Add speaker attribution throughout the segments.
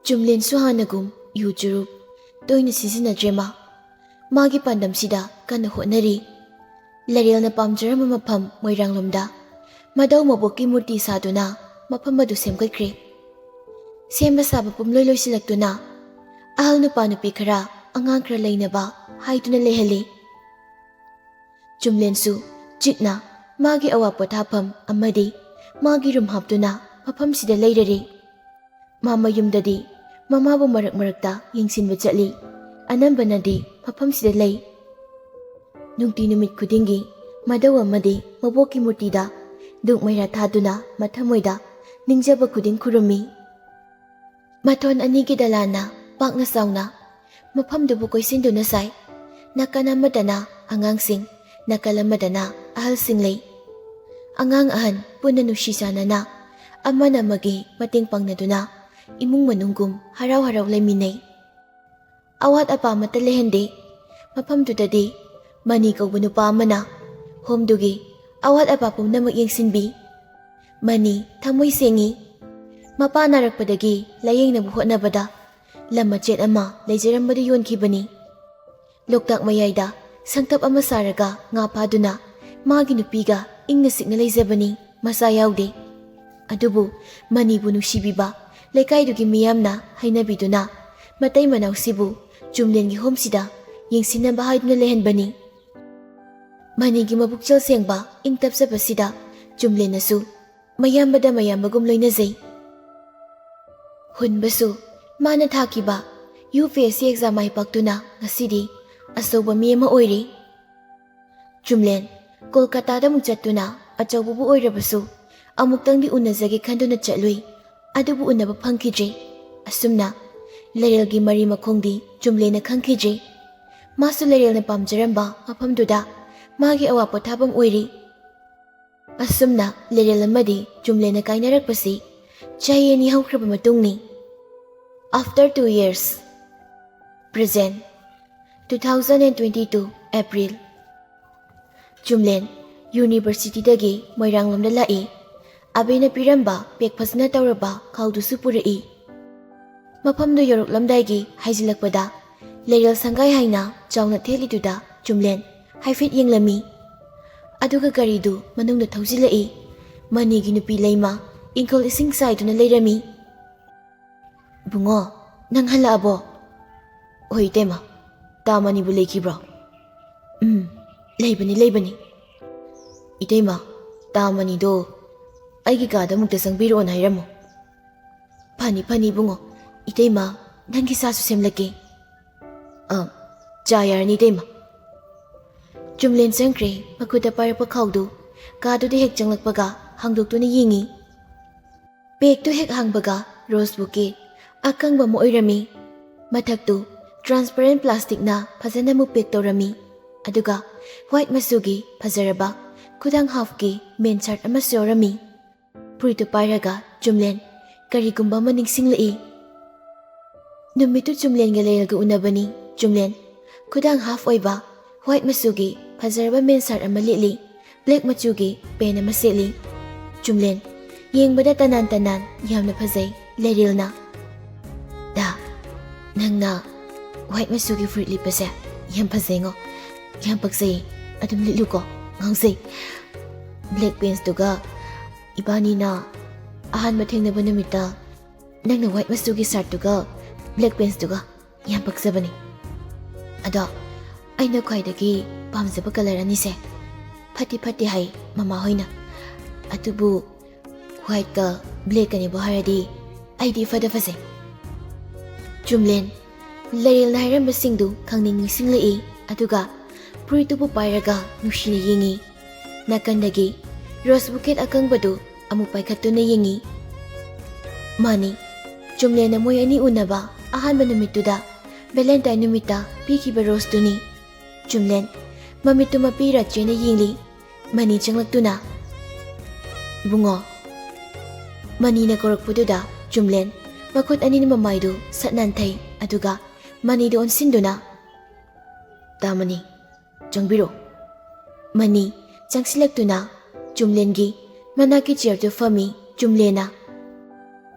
Speaker 1: Chumlensu hanagum yu churup toina sisinadre magi pandamsida kana hotnari larelna pamjarama mafam moiranglomda madau maboki murti saduna mafam adu semgatkre semba saba pumloi loisilaktuna ahal nupa nupi khara angang khara leinaba haiduna lehali Chumlensu chikna magi awa pothafam amadi magi rum haptuna mafam sida leirari mama yumdadi mamabu marak marakta yengsinba chatli anambanadi mafam sida lei nungti numit khudingi madaw amadi maboki murtida duk maira thaduna mathamoida ningjaba khuding khurumi mathon anigi dalana pakna sauna mafamdubu koisinduna sai nakana madana angangsing nakala madana ahalsing lei angang ahan punna nushi sanana amana magi mating pangnaduna imung manunggum haraw-haraw laiminay awat apa mata lehende mafamdudadi mani kauba nupa amana homdugi awat apa pumna magyengsinbi mani thamoy sengi mapa narakpadagi layeng na buhotnabada lamachet ama leijarambadu yonkibani loktak mayayda sangtap ama saraga nga paduna magi nupiga ingna sikna leijabani masa yaude adubu mani bu nungsibiba leikaidugi miyamna hainabiduna matai manausibu Chumlengi homsida yengsinaba haiduna lehenbani manigi mabukchal sengba ingtapsabasida Chumlenasu mayambada mayambagum loinazai hunbasu mana thakiba UPSC exam aipaktuna ngasidi asoba miyama oiri Chumlen Kolkata da mukchatuna achawbubu oirabasu amuktangdi unazage khanduna chatlui adubu unaba phangkidre asumna Larelgi mari makhongdi Chumlena khangkidre masu larelna pamjaramba mafamduda magi awa pothabam oiri asumna larel amadi Chumlena kainarakpasi chayeni haukraba matungni after 2 years present 2022 April Chumlen University dagi moiranglomda lai abena piramba pek phasna tawraba khawdusu purai mafamdu yoroklamdaigi haijilakpada lerel sangai haina chawna theliduda Chumlen haifet yenglami aduga garidu manungda thawjilai manigi nupi leima ingkol ising saiduna leirami bungo nang halabo oi tema tamani bu leikibro leibani itema tamani do aigi gada mukta sangbiro on hairamo phani bungo itema nangi sasu semlake chayarni tema Chumlen sangkre makuta parpa khawdu kadu de hek changlakpaga hangdoktuna yingi pektu hek hangbaga rose bouquet akangba mo oirami mathaktu transparent plastic na phajana mu pek torami aduga white masugi phajaraba kudang half ki main shirt ama sorami purito pairaga Chumlen karigumba maningsinglai numitu Chumlen ga lerga unabani Chumlen kudang half oiba white masugi phajaraba main shirt ama lili black machugi pen ama seli Chumlen yengbada tanan yamna phajai lerilna da nangna white masugi fruit lipase yam phajengo yam paksai adum liluko ngausai black pants tuga ibani na ahan mathengna banamita nangna white masugi shirt tuga black pants tuga yam paksabani ada aina khaidagi pamjaba color ani se phati hai mama hoina atubu white ka black ani baharadi aidi fada fase Chumlen Larel na hairamba singdu khangning singlai aduga puritubu pairaga nushina yingi nakandagi rose bouquet akangbadu amu paikhatuna yingi mani Chumlen na moy ani unaba ahanba numituda Valentine numita pikiba rose tuni Chumlen mamitu mapira chena yingli mani changlaktuna bungo mani na korakpududa Chumlen makot ani na mamaydu satnanthai aduga mani do onsinduna tamani changbiro mani changsilaktuna Chumlengi manaki chair to fami Chumlena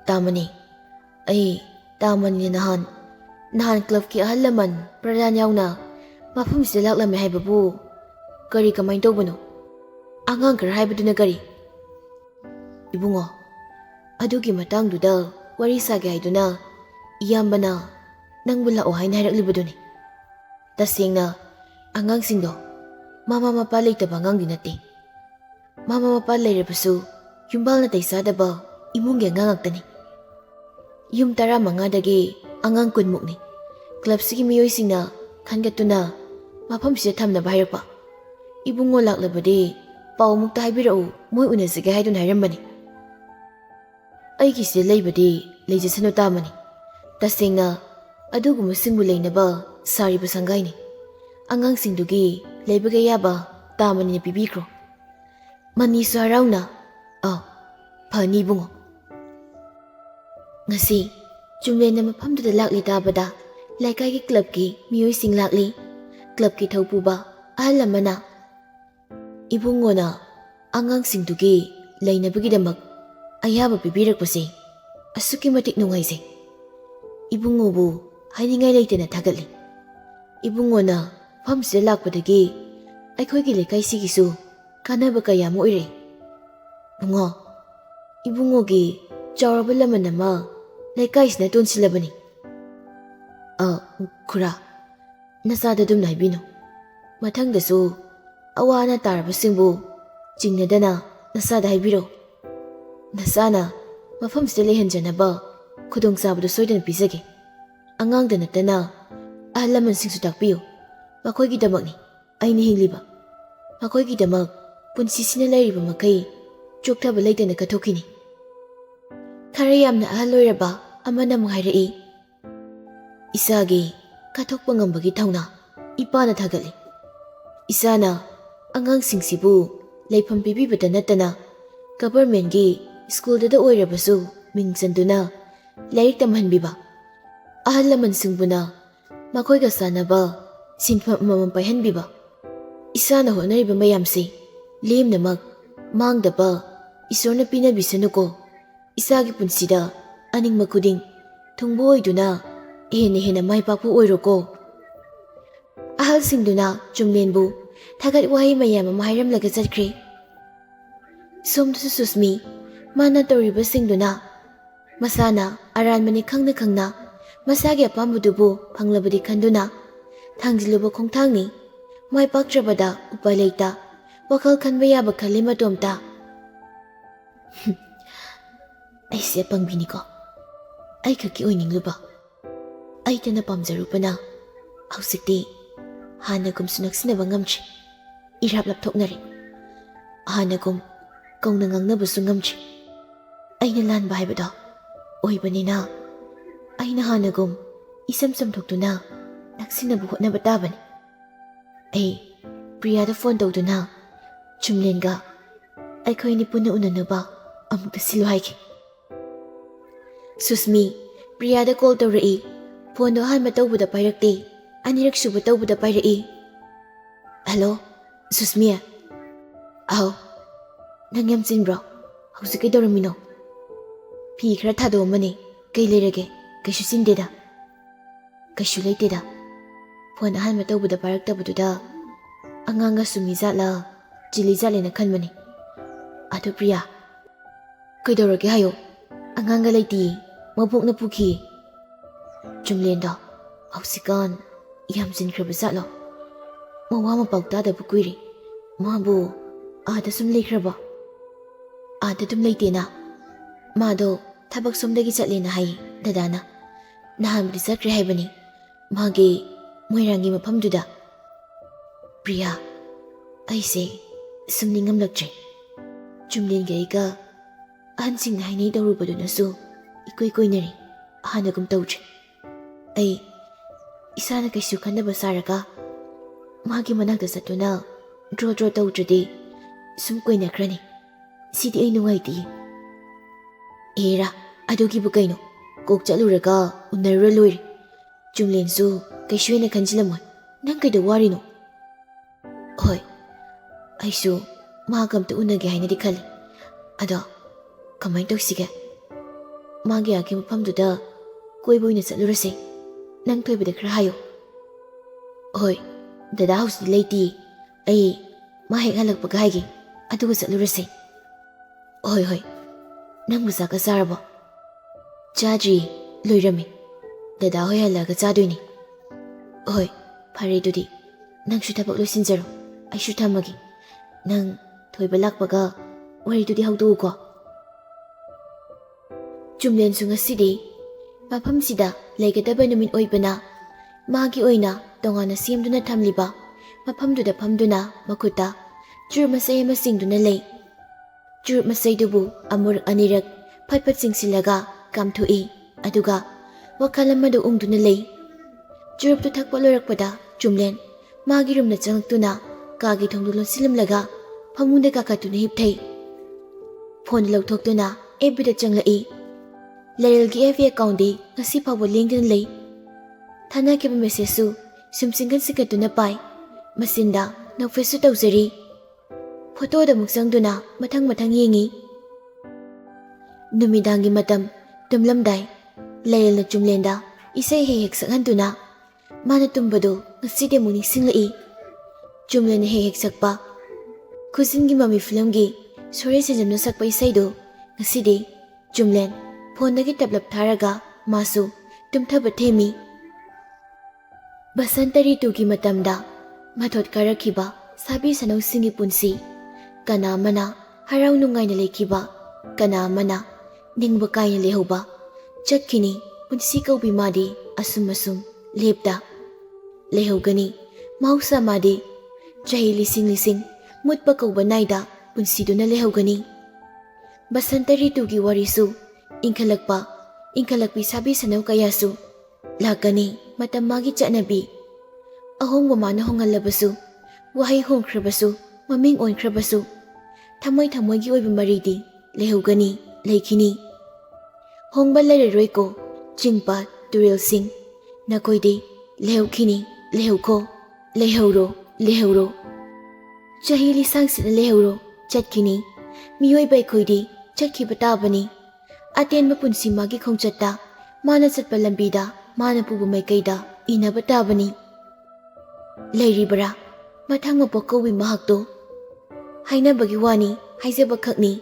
Speaker 1: tamani ai Tamani nahan club ki ahal laman pradhan yauna mafam sida laklame haibabu kari kamay tawbano angang kara haibaduna kari ibungo adugi matangduda wari sage haiduna iyambana nangbu lao haina hairaklibaduni tasengna angangsingdo mama mapa leitaba angangdi nate mama mapa leirabasu yumbalna taisadaba imunggi angangaktani yum 15dagi angang kunmukni club sigi miyoisingna khangatuna mafam sida thamnaba hairapa ibungo laklabadi paw mukta haibirau moi unasige haiduna hairambani aigi sida leibadi leijasanu tamani tasengna aduguma singbu leinaba sariba sangaini angangsingdugi leibaga yaba tamani na pibikro mani su harauna phani bungo ngasi chumlena mafamduda lakli tabada laikai ki club ki miyoising lakli club ki thaupuba ahal lamana ibungona angangsingdugi leinabagidamak ayaba pibirakpase asuki matik nungaise ibungobu hainingai leitena thagatli ibungona famsida lakpadagi aikhoigi leikaisigisu kanaba kaya mo ire bungo ibungogi chawraba laman ama leikaisina tonsilabani khura nasada dum naibino mathangdasu awana tarabasingbu jingnadana nasada haibiro nasana mafamsida lehanjanaba khudong sabadu soidana pisage angangda natana ahal lamansingsu takpiyo makoigidamakni aina hingliba makoigidamak punsisina lairiba makai chokthaba leitana kathokini khara yamna ahal loiraba amana munghairei isagi kathokpa ngambagi thauna ipana thagatli isana angangsingsibu leifam pibibada natana government gi school da oirabasu mingchanduna lairik tamhanbiba ahal lamansingbuna makoiga sanaba sinfam amam paihanbiba isana honariba mayamse lemnamak mangdaba isorna pinabisanuko isagi punsida aning makuding thungbo oiduna hena mai pakpu oiroko ahal singduna chumlenbu thagat wahi mayam mahairam laga chatkre somdusu susmi mana toriba singduna masana aranmani khangna masagi apambudubu phanglabadi khanduna thangjiluba khongthangni mai paktrabada upai leita wakal khanba yaba khalima tomta aise pangbini ko ai khaki oiningluba ai tana pamjarupana hausikti hanagum sunaksinaba ngamchi irhap lapthoknari hanagum kauna ngangnabsu ngamchi aina lanba haibada oibanina aina hanagum isam samthoktuna naksinabu hotnaba tabani ai Priyada phone tawduna chumlenga aikhoini punna unanaba amukta silu haiki Susmi Priyada call tawrai phone do hanma tawbuda pairakte anirak suba tawbuda pairai hello Susmi aw nangyam sinbro hausi kai doramino phi khara thado mane kai lerage kaishu sindeda kaishu leiteda phone hanma tawbuda pairaktabuda anganga sumi zatla jili zatlena khanmani adu Priya kaidorage hayo anganga leiti mabukna pukhi chumlenda hausikan yamjin khraba zatlo mawa ma pawta da bukuiri mabu ada sum lekhraba ada dum leitena mado thabak somdagi chatlena hai dadana nahamri sakre haibani mage moirangi mafamduda Priya aise sumningam laktre chumlen gaiga ahansing hainei dawrubaduna ikoi koinari ahanagum tawtre ai isana kaisu khanaba saraka magi manakda satuna draw tawtradi sum koinakrani sidi ai nungaiti era adugi bukaino kok chaluraga unarra loire chumlensu kaisuena khanjilamoy nang kaida warino hoi aisu magamta unage hainadi khali ado kamai tawsige magi agi mafamduda ꯀꯣꯏꯕ ꯑꯣꯏꯅ ꯆꯠꯂꯨꯔꯁꯦ ꯅꯪ ꯊꯣꯏꯕꯗ ꯈꯔ ꯍꯥꯏꯌꯣ ꯍꯣꯏ ꯗꯗꯥ ꯍꯧꯖꯤꯛ ꯂꯩꯇꯤꯌꯦ ꯑꯩ ꯃꯥ ꯍꯦꯛ ꯍꯜꯂꯛꯄꯒ ꯍꯥꯏꯒꯦ ꯑꯗꯨꯒ ꯆꯠꯂꯨꯔꯁꯦ ꯍꯣꯏ ꯍꯣꯏ ꯅꯪꯕꯨ ꯆꯥꯛꯀ ꯆꯥꯔꯕꯣ ꯆꯥꯗ꯭ꯔꯤꯌꯦ ꯂꯣꯏꯔꯝꯃꯦ ꯗꯗꯥ ꯍꯣꯏ ꯍꯜꯂꯛꯑꯒ ꯆꯥꯗꯣꯏꯅꯤ ꯍꯣꯏ ꯐꯔꯦ ꯑꯗꯨꯗꯤ ꯅꯪꯁꯨ ꯊꯕꯛ ꯂꯣꯏꯁꯤꯟꯖꯔꯣ ꯑꯩꯁꯨ ꯊꯝꯃꯒꯦ ꯅꯪ ꯊꯣꯏꯕ ꯂꯥꯛꯄꯒ ꯋꯥꯔꯤꯗꯨꯗꯤ ꯍꯧꯗꯣꯛꯎꯀꯣ ꯆꯨꯝꯂꯦꯟꯁꯨ ꯉꯁꯤꯗꯤ ꯃꯐꯝꯁꯤꯗ ꯂꯩꯒꯗꯕ ꯅꯨꯃꯤꯠ ꯑꯣꯏꯕꯅ ꯃꯥꯒꯤ ꯑꯣꯏꯅ ꯇꯣꯉꯥꯟꯅ ꯁꯦꯝꯗꯨꯅ ꯊꯝꯂꯤꯕ ꯃꯐꯝꯗꯨꯗ ꯐꯝꯗꯨꯅ ꯃꯈꯨꯠꯇ ꯆꯨꯔꯨꯞ ꯃꯆꯩ ꯑꯃ ꯆꯤꯡꯗꯨꯅ ꯂꯩ ꯆꯨꯔꯨꯞ ꯃꯆꯩꯗꯨꯕꯨ ꯑꯃꯨꯔꯛ ꯑꯅꯤꯔꯛ ꯐꯠ ꯐꯠ ꯆꯤꯡꯁꯤꯜꯂꯒ ꯀꯥꯝꯊꯣꯛꯏ ꯑꯗꯨꯒ ꯋꯥꯈꯜ ꯑꯃꯗ ꯎꯪꯗꯨꯅ ꯂꯩ ꯆꯨꯔꯨꯞꯇꯨ ꯊꯛꯄ ꯂꯣꯏꯔꯛꯄꯗ ꯆꯨꯝꯂꯦꯟ ꯃꯥꯒꯤ ꯔꯨꯝꯗ ꯆꯪꯂꯛꯇꯨꯅ ꯀꯥꯒꯤ ꯊꯣꯡꯗꯨ ꯂꯣꯟꯁꯤꯜꯂꯝꯂꯒ ꯐꯃꯨꯡꯗ ꯀꯥꯈꯠꯇꯨꯅ ꯍꯤꯞꯊꯩ ꯐꯣꯟ ꯂꯧꯊꯣꯛꯇꯨꯅ ꯑꯦꯐꯕꯤꯗ ꯆꯪꯂꯛꯏ ꯂꯩꯔꯦꯜꯒꯤ ꯑꯦꯐꯕꯤ ꯑꯦꯀꯥꯎꯟꯗꯤ ꯉꯁꯤ ꯐꯥꯎꯕ ꯂꯦꯡꯗꯅ ꯂꯩ ꯊꯥꯅꯈꯤꯕ ꯃꯦꯁꯦꯖꯁꯨ ꯁꯨꯝ ꯆꯤꯡꯈꯠ ꯄꯥꯏ ꯃꯆꯤꯟꯗ ꯅꯣꯛꯐꯦꯠꯁꯨ ꯇꯧꯖꯔꯤ ꯐꯣꯇꯣꯗ ꯑꯃꯨꯛ ꯆꯪꯗꯨꯅ ꯃꯊꯪ ꯃꯊꯪ ꯌꯦꯡꯉꯤ ꯅꯨꯃꯤꯗꯥꯡꯒꯤ ꯃꯇꯝ ꯇꯨꯝꯂꯝꯗꯥꯏ ꯂꯩꯔꯦꯜꯅ ꯆꯨꯝꯂꯦꯟꯗ ꯏꯁꯩ ꯍꯦꯛ ꯍꯦꯛ ꯁꯛꯍꯟꯗꯨꯅ ꯃꯥꯅ ꯇꯨꯝꯕꯗꯣ ꯉꯁꯤꯗꯤ ꯑꯃꯨꯛ ꯅꯤꯡꯁꯤꯡꯂꯛꯏ ꯆꯨꯝꯂꯦꯟꯅ ꯍꯦꯛ ꯍꯦꯛ ꯁꯛꯄ ꯈꯨꯖꯤꯟꯒꯤ ꯃꯃꯤ ꯐꯤꯂꯝꯒꯤ ꯁꯣꯔꯦ ꯁꯦꯟꯖꯝꯅ ꯁꯛꯄ ꯏꯁꯩꯗꯣ ꯉꯁꯤꯗꯤ ꯆꯨꯝꯂꯦꯟ ꯐꯣꯟꯗꯒꯤ ꯇꯞꯂꯞ ꯊꯥꯔꯒ ꯃꯥꯁꯨ ꯇꯨꯝꯊꯕ ꯊꯦꯝꯃꯤ ꯕꯁꯟꯇ ꯔꯤꯇꯨꯒꯤ ꯃꯇꯝꯗ ꯃꯊꯣꯠ ꯀꯥꯔꯛꯈꯤꯕ ꯁꯥꯕꯤ ꯁꯅꯧꯁꯤꯡꯒꯤ ꯄꯨꯟꯁꯤ ꯀꯅꯥ ꯑꯃꯅ ꯍꯔꯥꯎ ꯅꯨꯡꯉꯥꯏꯅ ꯂꯩꯈꯤꯕ ꯀꯅꯥ ꯑꯃꯅ ꯅꯤꯡꯕ ꯀꯥꯏꯅ ꯂꯩꯍꯧꯕ ꯆꯠꯈꯤꯅꯤ ꯄꯨꯟꯁꯤ ꯀꯧꯕꯤ ꯃꯥꯗꯤ ꯑꯁꯨꯝ ꯂꯦꯞꯇ ꯂꯩꯍꯧꯒꯅꯤ ꯃꯍꯧꯁꯥ ꯃꯥꯗꯤ ꯆꯍꯤ ꯂꯤꯁꯤꯡ ꯃꯨꯠꯄ ꯀꯧꯕ ꯅꯥꯏꯗ ꯄꯨꯟꯁꯤꯗꯨꯅ ꯂꯩꯍꯧꯒꯅꯤ ꯕꯁꯟꯇ ꯔꯤꯇꯨꯒꯤ ꯋꯥꯔꯤꯁꯨ ꯏꯟꯈꯠꯂꯛꯄꯤ ꯁꯥꯕꯤ ꯁꯅꯧ ꯀꯌꯥꯁꯨ ꯂꯥꯛꯀꯅꯤ ꯃꯇꯝ ꯃꯥꯒꯤ ꯆꯠꯅꯕꯤ ꯑꯍꯣꯡꯕ ꯃꯥꯅ ꯍꯣꯡꯍꯜꯂꯕꯁꯨ ꯋꯥꯍꯩ ꯍꯣꯡꯈ꯭ꯔꯕꯁꯨ ꯃꯃꯤꯡ ꯑꯣꯟꯈ꯭ꯔꯕꯁꯨ ꯊꯃꯣꯏꯒꯤ ꯑꯣꯏꯕ ꯃꯔꯤꯗꯤ ꯂꯩꯍꯧꯒꯅꯤ ꯂꯩꯈꯤꯅꯤ ꯍꯣꯡꯕ ꯂꯩꯔꯔꯣꯏꯀꯣ ꯆꯤꯡꯄꯥꯠ ꯇꯨꯔꯦꯜꯁꯤꯡ ꯅꯈꯣꯏꯗꯤ ꯂꯩꯍꯧꯈꯤꯅꯤ ꯂꯩꯍꯧꯈꯣ ꯂꯩꯍꯧꯔꯣ ꯆꯍꯤ ꯂꯤꯁꯥꯡꯁꯤꯗ ꯂꯩꯍꯧꯔꯣ ꯆꯠꯈꯤꯅꯤ ꯃꯤꯑꯣꯏꯕ ꯑꯩꯈꯣꯏꯗꯤ ꯆꯠꯈꯤꯕ ꯇꯥꯕꯅꯤ ꯑꯇꯦꯟꯕ ꯄꯨꯟꯁꯤ ꯃꯥꯒꯤ ꯈꯣꯡꯆꯠꯇ ꯃꯥꯅ ꯆꯠꯄ ꯂꯝꯕꯤꯗ ꯃꯥꯅ ꯄꯨꯕ ꯃꯥꯏꯀꯩꯗ ꯏꯟꯅꯕ ꯇꯥꯕꯅꯤ ꯂꯩꯔꯤꯕꯔꯥ ꯃꯊꯪ ꯃꯄꯣꯛ ꯀꯧꯕꯤ ꯃꯍꯥꯛꯇꯣ ꯍꯥꯏꯅꯕꯒꯤ ꯋꯥꯅꯤ ꯍꯥꯏꯖꯕ ꯈꯛꯅꯤ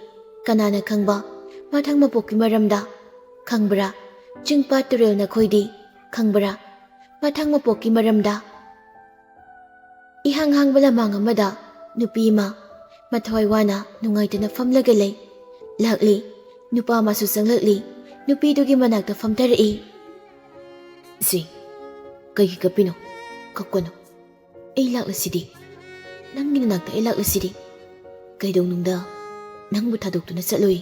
Speaker 1: ꯀꯅꯥꯅ ꯈꯪꯕ ꯃꯊꯪ ꯃꯄꯣꯛꯀꯤ ꯃꯔꯝꯗ ꯈꯪꯕ꯭ꯔꯥ ꯆꯤꯡꯄꯥꯠ ꯇꯨꯔꯦꯜ ꯅꯈꯣꯏꯗꯤ ꯈꯪꯕ꯭ꯔꯥ ꯃꯊꯪ ꯃꯄꯣꯛꯀꯤ ꯃꯔꯝꯗ ꯏꯍꯥꯡ ꯍꯥꯡꯕ ꯂꯝꯍꯥꯡ ꯑꯃꯗ ꯅꯨꯄꯤ ꯑꯃ ꯃꯊꯋꯥꯏ ꯋꯥꯅ ꯅꯨꯡꯉꯥꯏꯇꯅ ꯐꯝꯂꯒ ꯂꯩ ꯂꯥꯛꯂꯤ ꯅꯨꯄꯥ ꯑꯃꯁꯨ ꯆꯪꯂꯛꯂꯤ ꯅꯨꯄꯤꯗꯨꯒꯤ ꯃꯅꯥꯛꯇ ꯐꯝꯊꯔꯛꯏ ꯏꯆꯦ ꯀꯩꯒꯤ ꯀꯞꯄꯤꯅꯣ ꯀꯞꯀꯅꯨ ꯑꯩ ꯂꯥꯛꯂꯁꯤꯗꯤ ꯅꯪꯒꯤ ꯅꯅꯥꯛꯇ ꯑꯩ ꯂꯥꯛꯂꯁꯤꯗꯤ ꯀꯩꯗꯧꯅꯨꯡꯗ ꯅꯪꯕꯨ ꯊꯥꯗꯣꯛꯇꯨꯅ ꯆꯠꯂꯣꯏ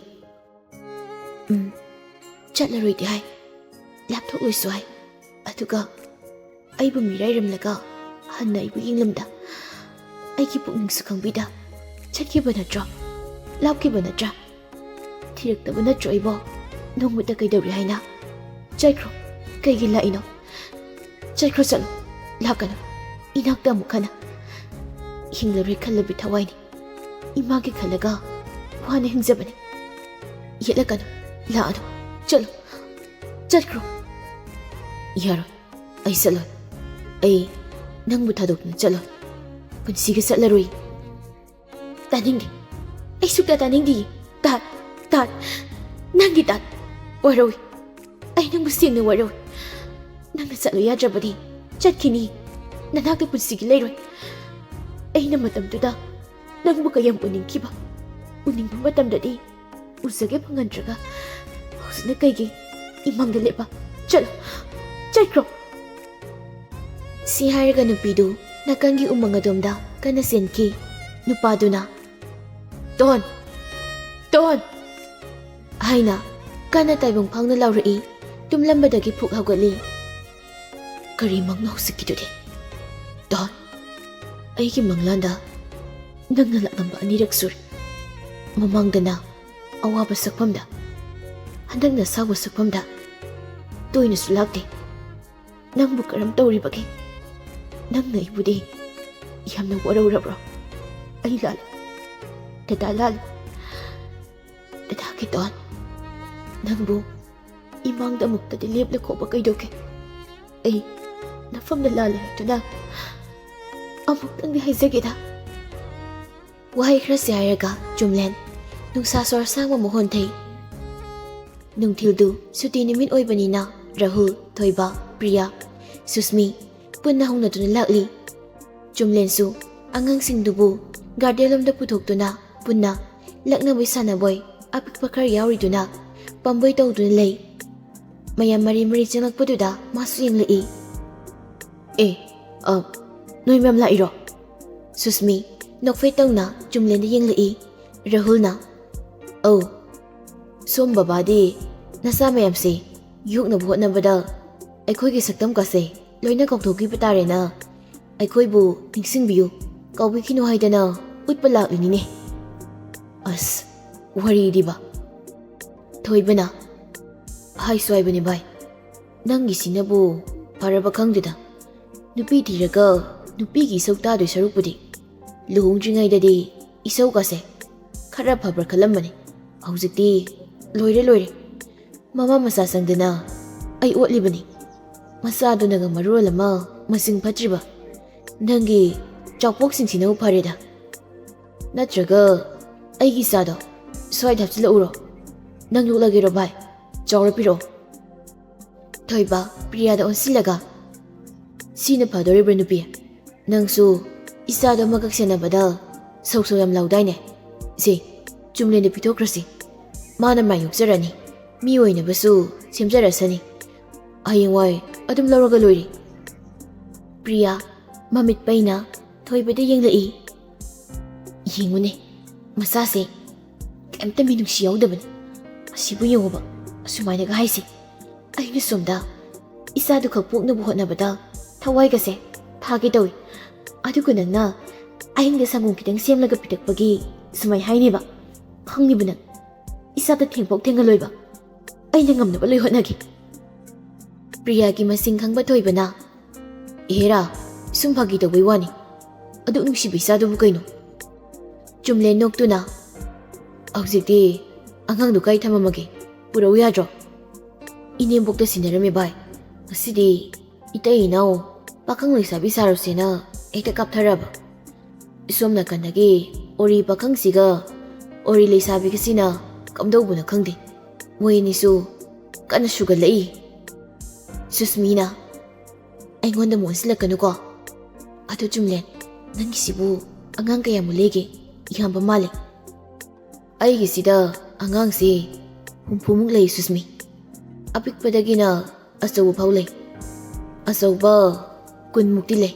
Speaker 1: ꯆꯠꯂꯔꯣꯏꯗꯤ ꯍꯥꯏ ꯂꯥꯞꯊꯣꯛꯂꯣꯏꯁꯨ ꯍꯥꯏ ꯑꯗꯨꯒ ꯑꯩꯕꯨ ꯃꯤꯔꯥꯏꯔꯝꯂꯒ ꯍꯟꯅ ꯑꯩꯕꯨ ꯌꯦꯡꯂꯝꯗ ꯑꯩꯒꯤ ꯄꯨꯛꯅꯤꯡꯁꯨ ꯈꯪꯕꯤꯗ ꯆꯠꯈꯤꯕ ꯅꯠꯇ꯭ꯔꯣ ꯂꯥꯞꯈꯤꯕ ꯅꯠꯇ꯭ꯔꯥ ꯊꯤꯔꯛꯇꯕ ꯅꯠꯇ꯭ꯔꯣ ꯑꯩꯕꯣ ꯅꯣꯡꯃꯇ ꯀꯩꯗꯧꯔꯤ ꯍꯥꯏꯅ ꯆꯠꯈ꯭ꯔꯣ ꯀꯩꯒꯤ ꯂꯥꯛꯏꯅꯣ ꯆꯠꯈ꯭ꯔꯣ ꯆꯠꯂꯣ ꯂꯥꯛꯀꯅꯨ ꯏꯅꯥꯛꯇ ꯑꯃꯨꯛ ꯍꯟꯅ ꯍꯤꯡꯂꯔꯣꯏ ꯈꯜꯂꯕꯤ ꯊꯋꯥꯏꯅꯤ ꯏꯃꯥꯒꯤ ꯈꯜꯂꯒ ꯋꯥꯅ ꯍꯤꯡꯖꯕꯅꯤ ꯌꯦꯠꯂꯛꯀꯅꯨ ꯂꯥꯛꯑꯅꯨ ꯆꯠꯂꯣ ꯆꯠꯈ꯭ꯔꯣ ꯌꯥꯔꯣꯏ ꯑꯩ ꯆꯠꯂꯣꯏ ꯑꯩ ꯅꯪꯕꯨ ꯊꯥꯗꯣꯛꯇꯨꯅ ꯆꯠꯂꯣꯏ ꯄꯨꯟꯁꯤꯒ ꯆꯠꯂꯔꯣꯏ ꯇꯥꯅꯤꯡꯗꯦ ꯑꯩ ꯁꯨꯛꯇ ꯇꯥꯅꯤꯡꯗꯤꯌꯦ ꯇꯥꯠ ꯅꯪꯒꯤ ꯇꯥꯠ ꯋꯥꯔꯧꯏ ꯑꯩ ꯅꯪꯕꯨ ꯁꯦꯡꯅ ꯋꯥꯔꯧꯏ ꯅꯪꯅ ꯆꯠꯂꯨ ꯌꯥꯗ꯭ꯔꯕꯗꯤ ꯆꯠꯈꯤꯅꯤ ꯅꯅꯥꯛꯇ ꯄꯨꯟꯁꯤꯒꯤ ꯂꯩꯔꯣꯏ ꯑꯩꯅ ꯃꯇꯝꯗꯨꯗ ꯅꯪꯕꯨ ꯀꯌꯥꯝ ꯎꯅꯤꯡꯈꯤꯕ ꯎꯅꯤꯡꯕ ꯃꯇꯝꯗꯗꯤ ꯎꯖꯒꯦ ꯐꯪꯍꯟꯗ꯭ꯔꯒ ꯍꯧꯖꯤꯛꯅ ꯀꯩꯒꯤ ꯏꯃꯥꯡꯗ ꯂꯦꯞꯄ ꯆꯠꯂꯣ ꯆꯠꯈ꯭ꯔꯣ ꯁꯤ ꯍꯥꯏꯔꯒ ꯅꯨꯄꯤꯗꯨ ꯅꯥꯀꯟꯒꯤ ꯎꯃꯪ ꯑꯗꯣꯝꯗ ꯀꯟꯅ ꯆꯦꯟꯈꯤ ꯅꯨꯄꯥꯗꯨꯅ ꯇꯣꯟ ꯍꯥꯏꯅ ꯀꯟꯅ ꯇꯥꯏꯕꯪ ꯐꯥꯎꯅ ꯂꯥꯎꯔꯛꯏ ꯇꯨꯝꯂꯝꯕꯗꯒꯤ ꯐꯨꯛ ꯍꯧꯒꯠꯂꯤ ꯀꯔꯤ ꯃꯪꯅꯣ ꯍꯧꯖꯤꯛꯀꯤꯗꯨꯗꯤ ꯇꯣꯟ ꯑꯩꯒꯤ ꯃꯪꯂꯥꯟꯗ ꯅꯪꯅ ꯂꯥꯛꯂꯝꯕ ꯑꯅꯤꯔꯛ ꯁꯨꯔꯦ ꯃꯃꯥꯡꯗꯅ ꯑꯋꯥꯕ ꯁꯛꯐꯝꯗ ꯍꯟꯗꯛꯅ ꯑꯁꯥꯎꯕ ꯁꯛꯐꯝꯗ ꯇꯣꯏꯅꯁꯨ ꯂꯥꯛꯇꯦ ꯅꯪꯕꯨ ꯀꯔꯝ ꯇꯧꯔꯤꯕꯒꯦ ꯅꯪꯅ ꯑꯩꯕꯨꯗꯤ ꯌꯥꯝꯅ ꯋꯥꯔꯧꯔꯕ꯭ꯔꯣ ꯑꯩ ꯂꯥꯜꯂꯤ ꯗꯗꯥ ꯂꯥꯜꯂꯤ ꯗꯗꯥꯒꯤ ꯇꯣꯟ ꯅꯪꯕꯨ ꯏꯃꯥꯡꯗ ꯑꯃꯨꯛꯇꯗꯤ ꯂꯦꯞꯂ ꯈꯣꯕ ꯀꯩꯗꯧꯒꯦ? ꯑꯩ ꯅꯐꯝꯗ ꯂꯥꯜꯂꯦ ꯍꯥꯏꯗꯨꯅ ꯑꯃꯨꯛꯇꯪꯗꯤ ꯍꯥꯏꯖꯒꯦꯗ꯫ ꯋꯥꯍꯩ ꯈꯔꯁꯤ ꯍꯥꯏꯔꯒ ꯆꯨꯝꯂꯦꯟ ꯅꯨꯡꯁꯥ ꯁꯣꯔ ꯁꯥꯡꯕ ꯑꯃꯨꯛ ꯍꯣꯟꯊꯩ꯫ ꯅꯨꯡꯊꯤꯜꯗꯨ ꯁꯨꯇꯤ ꯅꯨꯃꯤꯠ ꯑꯣꯏꯕꯅꯤꯅ ꯔꯥꯍꯨꯜ, ꯊꯣꯏꯕ, ꯄ꯭ꯔꯤꯌꯥ, ꯁꯨꯁꯃꯤ ꯄꯨꯟꯅ ꯍꯧꯅꯗꯨꯅ ꯂꯥꯛꯂꯤ꯫ ꯆꯨꯝꯂꯦꯟꯁꯨ ꯑꯉꯥꯡꯁꯤꯡꯗꯨꯕꯨ ꯒꯥꯔꯗꯦꯟꯂꯣꯝꯗ ꯄꯨꯊꯣꯛꯇꯨꯅ ꯄꯨꯟꯅ ꯂꯛꯅꯕꯣꯏ ꯁꯥꯟꯅꯕꯣꯏ ꯑꯄꯤꯛꯄ ꯈꯔ ꯌꯥꯎꯔꯤꯗꯨꯅ ꯄꯥꯝꯕꯣꯏ ꯇꯧꯗꯨꯅ ꯂꯩ꯫ ꯃꯌꯥꯝ ꯃꯔꯤ ꯃꯔꯤ ꯆꯪꯂꯛꯄꯗꯨꯗ ꯃꯥꯁꯨ ꯌꯦꯡꯂꯛꯏ꯫ ꯅꯣꯏ ꯃꯌꯥꯝ ꯂꯥꯛꯏꯔꯣ? ꯁꯨꯁꯃꯤ ꯅꯣꯛꯐꯦꯠ ꯇꯧꯅ ꯆꯨꯝꯂꯦꯟꯗ ꯌꯦꯡꯂꯛꯏ꯫ ꯔꯥꯍꯨꯜꯅ ꯑꯧ, ꯁꯣꯝ ꯕꯕꯥꯗꯤ ꯅꯆꯥ ꯃꯌꯥꯝꯁꯦ ꯌꯣꯛꯅꯕ ꯍꯣꯠꯅꯕꯗ ꯑꯩꯈꯣꯏꯒꯤ ꯁꯛꯇꯝꯀꯥꯁꯦ ꯂꯣꯏꯅ ꯀꯥꯎꯊꯣꯛꯈꯤꯕ ꯇꯥꯔꯦꯅ ꯑꯩꯈꯣꯏꯕꯨ ꯅꯤꯡꯁꯤꯡꯕꯤꯌꯨ, ꯀꯥꯎꯕꯤꯈꯤꯅꯨ ꯍꯥꯏꯗꯅ ꯎꯠꯄ ꯂꯥꯛꯂꯤꯅꯤꯅꯦ꯫ ꯑꯁ, ꯋꯥꯔꯤꯗꯤꯕ꯫ ꯊꯣꯏꯕꯅ ꯍꯥꯏꯁꯨ ꯍꯥꯏꯕꯅꯤ ꯚꯥꯏ, ꯅꯪꯒꯤꯁꯤꯅꯕꯨ ꯐꯔꯕ ꯈꯪꯗꯦꯗ꯫ ꯅꯨꯄꯤ ꯊꯤꯔꯒ ꯅꯨꯄꯤꯒꯤ ꯏꯁꯧ ꯇꯥꯗꯣꯏ ꯁꯔꯨꯛꯄꯨꯗꯤ ꯂꯨꯍꯣꯡꯗ꯭ꯔꯤꯉꯩꯗꯗꯤ ꯏꯁꯧꯀꯥꯁꯦ ꯈꯔ ꯐꯕ꯭ꯔꯥ ꯈꯜꯂꯝꯕꯅꯤ꯫ ꯍꯧꯖꯤꯛꯇꯤ ꯂꯣꯏꯔꯦ꯫ ꯃꯃꯥ ꯃꯆꯥ ꯆꯪꯗꯅ ꯑꯩ ꯑꯣꯠꯂꯤꯕꯅꯤ꯫ ꯃꯆꯥꯗꯨꯅꯒ ꯃꯔꯣꯜ ꯑꯃ ꯃꯁꯤꯡ ꯐꯠꯇ꯭ꯔꯤꯕ꯫ ꯅꯪꯒꯤ ꯆꯥꯎꯄꯣꯛꯁꯤꯡꯁꯤꯅꯕꯨ ꯐꯔꯦꯗ꯫ ꯅꯠꯇ꯭ꯔꯒ ꯑꯩꯒꯤ ꯏꯆꯥꯗꯣ ꯁ꯭ꯋꯥꯏꯗ ꯍꯥꯞꯆꯤꯜꯂꯛꯎꯔꯣ? ꯅꯪ ꯌꯣꯛꯂꯒꯦꯔꯣ ꯚꯥꯏ? ꯆꯥꯎꯔ ꯄꯤꯔꯛꯑꯣ꯫ ꯊꯣꯏꯕ ꯄ꯭ꯔꯤꯌꯥꯗ ꯑꯣꯟꯁꯤꯜꯂꯒ ꯁꯤꯅ ꯐꯗꯣꯔꯤꯕ꯭ꯔꯥ ꯅꯨꯄꯤ? ꯅꯪꯁꯨ ꯏꯆꯥꯗꯣ ꯑꯃꯈꯛ ꯁꯦꯟꯅꯕꯗ ꯁꯧ ꯌꯥꯝ ꯂꯥꯎꯗꯥꯏꯅꯦ꯫ ꯁꯤ ꯆꯨꯝꯂꯦꯟꯗ ꯄꯤꯊꯣꯛꯈ꯭ꯔꯁꯤ꯫ ꯃꯥꯅ ꯃꯥ ꯌꯣꯛꯆꯔꯅꯤ, ꯃꯤ ꯑꯣꯏꯅꯕꯁꯨ ꯁꯦꯝꯖꯔꯁꯅꯤ꯫ ꯍꯌꯦꯡꯋꯥꯏ ꯑꯗꯨꯝ ꯂꯧꯔꯒ ꯂꯣꯏꯔꯦ꯫ ꯄ꯭ꯔꯤꯌꯥ ꯃꯃꯤꯠ ꯄꯩꯅ ꯊꯣꯏꯕꯗ ꯌꯦꯡꯂꯛꯏ꯫ ꯌꯦꯡꯉꯨꯅꯦ, ꯃꯆꯥꯁꯦ ꯀꯩꯝꯇ ꯃꯤꯅꯨꯡꯁꯤ ꯌꯥꯎꯗꯕꯅꯤ꯫ ꯑꯁꯤꯕꯨ ꯌꯦꯡꯉꯨꯕ, ꯑꯁꯨꯃꯥꯏꯅꯒ ꯍꯥꯏꯁꯤ꯫ ꯑꯩꯅ ꯁꯣꯝꯗ ꯏꯆꯥꯗꯨ ꯈꯛ ꯄꯣꯛꯅꯕ ꯍꯣꯠꯅꯕꯗ ꯊꯋꯥꯏꯒꯁꯦ ꯊꯥꯒꯦ ꯇꯧꯏ꯫ ꯑꯗꯨꯒ ꯅꯪꯅ ꯑꯍꯤꯡꯗ ꯁꯪꯒꯣꯝ ꯈꯤꯇꯪ ꯁꯦꯝꯂꯒ ꯄꯤꯔꯛꯄꯒꯤ ꯁꯨꯃꯥꯏ ꯍꯥꯏꯅꯦꯕ꯫ ꯈꯪꯅꯤꯕ ꯅꯪ ꯏꯆꯥꯗ ꯊꯦꯡꯐꯥꯎ ꯊꯦꯡꯍꯜꯂꯣꯏꯕ꯫ ꯑꯩꯅ ꯉꯝꯅꯕ ꯂꯣꯏ ꯍꯣꯠꯅꯒꯦ꯫ ꯄ꯭ꯔꯤꯌꯥꯒꯤ ꯃꯁꯤꯡ ꯈꯪꯕ ꯊꯣꯏꯕꯅ ꯏꯍꯦꯔꯥ, ꯁꯨꯝ ꯐꯥꯒꯤ ꯇꯧꯕꯩ ꯋꯥꯅꯤ꯫ ꯑꯗꯨꯛ ꯅꯨꯡꯁꯤꯕ ꯏꯆꯥꯗꯨꯕꯨ ꯀꯩꯅꯣ? ꯆꯨꯝꯂꯦꯟ ꯅꯣꯛꯇꯨꯅ ꯍꯧꯖꯤꯛꯇꯤ ꯑꯉꯥꯡꯗꯨ ꯀꯥꯏ ꯊꯝꯃꯝꯃꯒꯦ? ꯄꯨꯔꯛꯎ ꯌꯥꯗ꯭ꯔꯣ? ꯏꯅꯦꯝꯕꯣꯛꯇ ꯁꯤꯟꯅꯔꯝꯃꯦ ꯚꯥꯏ꯫ ꯉꯁꯤꯗꯤ ꯏꯇꯩ ꯏꯅꯥꯎ ꯄꯥꯈꯪ ꯂꯩꯁꯥꯕꯤ ꯁꯥꯔꯨꯁꯦꯅ ꯍꯦꯛꯇ ꯀꯥꯞꯊꯔꯕ꯫ ꯁꯣꯝ ꯅꯥꯀꯟꯗꯒꯤ ꯑꯣꯔꯤ ꯄꯥꯈꯪꯁꯤꯒ ꯑꯣꯔꯤ ꯂꯩꯁꯥꯕꯤꯒꯁꯤꯅ ꯀꯝꯗꯧꯕꯅꯣ ꯈꯪꯗꯦ꯫ ꯃꯣꯏ ꯑꯅꯤꯁꯨ ꯀꯟꯅ ꯁꯨꯒꯠꯂꯛꯏ꯫ ꯁꯨꯁꯃꯤꯅ ꯑꯩꯉꯣꯟꯗ ꯑꯃꯨꯛ ꯑꯣꯟꯁꯤꯜꯂꯛꯀꯅꯨꯀꯣ꯫ ꯑꯗꯨ ꯆꯨꯝꯂꯦꯟ, ꯅꯪꯒꯤꯁꯤꯕꯨ ꯑꯉꯥꯡ ꯀꯌꯥꯃꯨꯛ ꯂꯩꯒꯦ? ꯌꯥꯝꯕ ꯃꯥꯜꯂꯦ꯫ ꯑꯩꯒꯤꯁꯤꯗ ꯑꯉꯥꯡꯁꯦ 60ꯃꯨꯛ ꯂꯩ ꯁꯨꯁꯃꯤ꯫ ꯑꯄꯤꯛꯄꯗꯒꯤꯅ ꯑꯆꯧꯕ ꯐꯥꯎ ꯂꯩ꯫ ꯑꯆꯧꯕ 10ꯃꯨꯛꯇꯤ ꯂꯩ꯫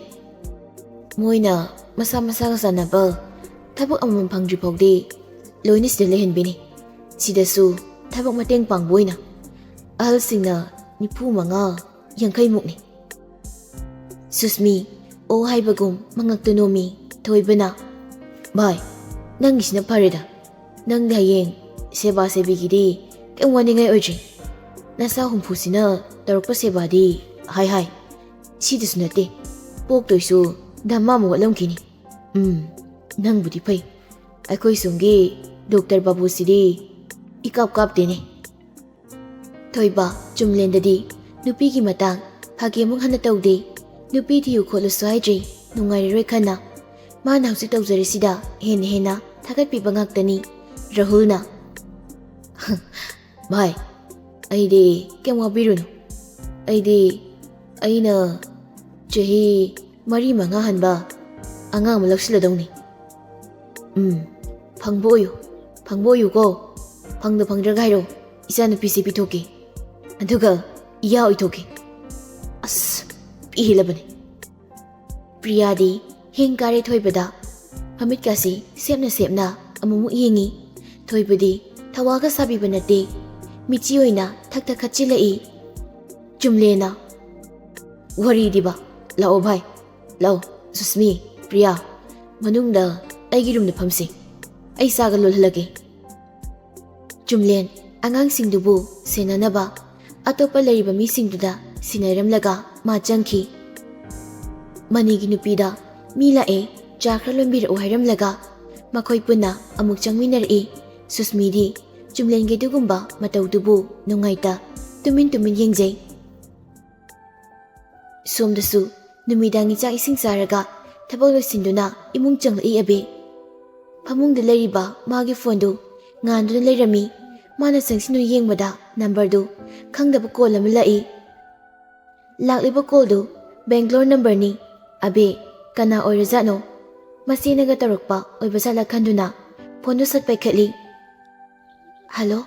Speaker 1: ꯃꯣꯏꯅ ꯃꯁꯥ ꯃꯁꯥꯒ ꯆꯥꯟꯅꯕ ꯊꯕꯛ ꯑꯃꯃꯝ ꯐꯪꯗ꯭ꯔꯤ ꯐꯥꯎꯗꯤ ꯂꯣꯏꯅ ꯁꯤꯗ ꯂꯩꯍꯟꯕꯤꯅꯤ꯫ ꯁꯤꯗꯁꯨ ꯊꯕꯛ ꯃꯇꯦꯡ ꯄꯥꯡꯕ ꯑꯣꯏꯅ꯫ ꯑꯍꯜꯁꯤꯡꯅ 45-50ꯃꯨꯛꯅꯤ꯫ ꯁꯨꯁꯃꯤ ꯑꯣ ꯍꯥꯏꯕꯒꯨꯝ ꯃꯉꯛꯇ ꯅꯣꯝꯃꯤ꯫ ꯊꯣꯏꯕꯅ ꯚꯥꯏ, ꯅꯪꯒꯤꯁꯤꯅ ꯐꯔꯦꯗ꯫ ꯅꯪꯗꯤ ꯍꯌꯦꯡ ꯁꯦꯕꯥ ꯁꯦꯕꯤꯒꯤꯗꯤ ꯀꯩꯝ ꯋꯥꯅꯤꯡꯉꯥꯏ ꯑꯣꯏꯗ꯭ꯔꯤ꯫ ꯅꯆꯥ 60ꯁꯤꯅ ꯇꯧꯔꯛꯄ ꯁꯦꯕꯥꯗꯤ ꯍꯥꯏ ꯁꯤꯗꯁꯨ ꯅꯠꯇꯦ, ꯄꯣꯛꯇꯣꯏꯁꯨ ꯙꯝꯃꯥꯃꯨꯛ ꯋꯥꯠꯂꯝꯈꯤꯅꯤ꯫ ꯅꯪꯕꯨꯗꯤ ꯐꯩ꯫ ꯑꯩꯈꯣꯏ ꯁꯣꯝꯒꯤ ꯗꯣꯛꯇꯔ ꯕꯥꯕꯨꯁꯤꯗꯤ ꯏꯀꯥꯞ ꯀꯥꯞꯇꯦꯅꯦ꯫ ꯊꯣꯏꯕ ꯆꯨꯝꯂꯦꯟꯗꯗꯤ ꯅꯨꯄꯤꯒꯤ ꯃꯇꯥꯡ ꯐꯥꯒꯤ ꯑꯃꯨꯛ ꯍꯟꯅ ꯇꯧꯗꯦ꯫ ꯅꯨꯄꯤ ꯊꯤꯌꯨ ꯈꯣꯠꯂꯨꯁꯨ ꯍꯥꯏꯗ꯭ꯔꯤ, ꯅꯨꯡꯉꯥꯏꯔꯔꯣꯏ ꯈꯟꯅ꯫ ꯃꯥꯅ ꯍꯧꯖꯤꯛ ꯇꯧꯖꯔꯤꯁꯤꯗ ꯍꯦꯟꯅ ꯊꯥꯒꯠꯄꯤꯕ ꯉꯥꯛꯇꯅꯤ꯫ ꯔꯥꯍꯨꯜꯅ ꯚꯥꯏ, ꯑꯩꯗꯤ ꯀꯩꯝ ꯋꯥꯕꯤꯔꯨꯅꯨ꯫ ꯑꯩꯅ ꯆꯍꯤ 4-5 ꯍꯟꯕ ꯑꯉꯥꯡ ꯑꯃ ꯂꯧꯁꯤꯜꯂꯗꯧꯅꯤ꯫ ꯐꯪꯕ ꯑꯣꯏꯌꯨꯀꯣ꯫ ꯐꯪꯗ꯭ꯔꯒ ꯍꯥꯏꯔꯣ, ꯏꯆꯥ ꯅꯨꯄꯤꯁꯦ ꯄꯤꯊꯣꯛꯀꯦ, ꯑꯗꯨꯒ ꯏꯌꯥ ꯑꯣꯏꯊꯣꯛꯀꯦ꯫ ꯑꯁ, ꯄꯤꯍꯦꯜꯂꯕꯅꯤ꯫ ꯄ꯭ꯔꯤꯌꯥꯗꯤ ꯍꯤꯡ ꯀꯥꯔꯦ ꯊꯣꯏꯕꯗ꯫ ꯃꯃꯤꯠꯀꯥꯁꯤ ꯁꯦꯞꯅ ꯑꯃꯨꯛꯃꯨꯛ ꯌꯦꯡꯉꯤ꯫ ꯊꯣꯏꯕꯗꯤ ꯊꯋꯥꯒ ꯁꯥꯕꯤꯕ ꯅꯠꯇꯦ, ꯃꯤꯆꯤ ꯑꯣꯏꯅ ꯊꯛ ꯈꯠꯆꯤꯜꯂꯛꯏ꯫ ꯆꯨꯝꯂꯦꯅ ꯋꯥꯔꯤꯗꯤꯕ, ꯂꯥꯛꯑꯣ ꯚꯥꯏ, ꯂꯥꯛꯑꯣ ꯁꯨꯁꯃꯤ, ꯄ꯭ꯔꯤꯌꯥ, ꯃꯅꯨꯡꯗ ꯑꯩꯒꯤ ꯔꯨꯝꯗ ꯐꯝꯁꯤ꯫ ꯑꯩ ꯆꯥꯒ ꯂꯣꯜꯍꯜꯂꯒꯦ꯫ ꯆꯨꯝꯂꯦꯟ ꯑꯉꯥꯡꯁꯤꯡꯗꯨꯕꯨ ꯁꯦꯟꯅꯅꯕ ꯑꯇꯣꯞꯄ ꯂꯩꯔꯤꯕ ꯃꯤꯁꯤꯡꯗꯨꯗ ꯁꯤꯟꯅꯔꯝꯂꯒ ꯃꯥ ꯆꯪꯈꯤ꯫ ꯃꯅꯤꯒꯤ ꯅꯨꯄꯤꯗ ꯃꯤ ꯂꯥꯛꯑꯦ, ꯆꯥ ꯈꯔ ꯂꯣꯟꯕꯤꯔꯛꯎ ꯍꯥꯏꯔꯝꯂꯒ ꯃꯈꯣꯏ ꯄꯨꯟꯅ ꯑꯃꯨꯛ ꯆꯪꯃꯤꯟꯅꯔꯛꯏ꯫ ꯁꯨꯁꯃꯤꯗꯤ ꯆꯨꯝꯂꯦꯟꯒꯤ ꯑꯗꯨꯒꯨꯝꯕ ꯃꯇꯧꯗꯨꯕꯨ ꯅꯨꯡꯉꯥꯏꯇ tumin yengzay. Somdasu numidangi chak ising saraga thabak loisinduna imung changlai abe. Phamungda leiriba magi phone du nganduna leirami. Mana sangsinu yengmada number du khangdaba call ama lai. Lakliba call du Bangalore number ni. Abe kana oirazano. Masinaga tarokpa oibasala khanduna phone du sat paikhatli. Hello?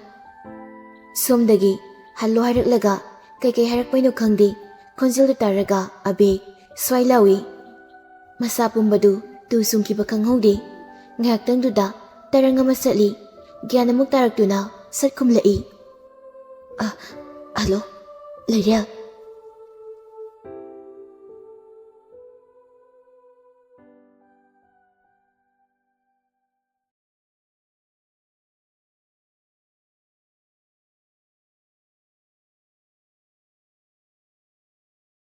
Speaker 1: Somdagi hello haraklaga kai harakpaino khangdi. Khonjil du taraga abe swailawi. Masa pumbadu tu sungkiba khanghodi. Ngayaktang duda tarang ama satli. Gyanamuk taraktuna sat khumlai. Hello? Lairya?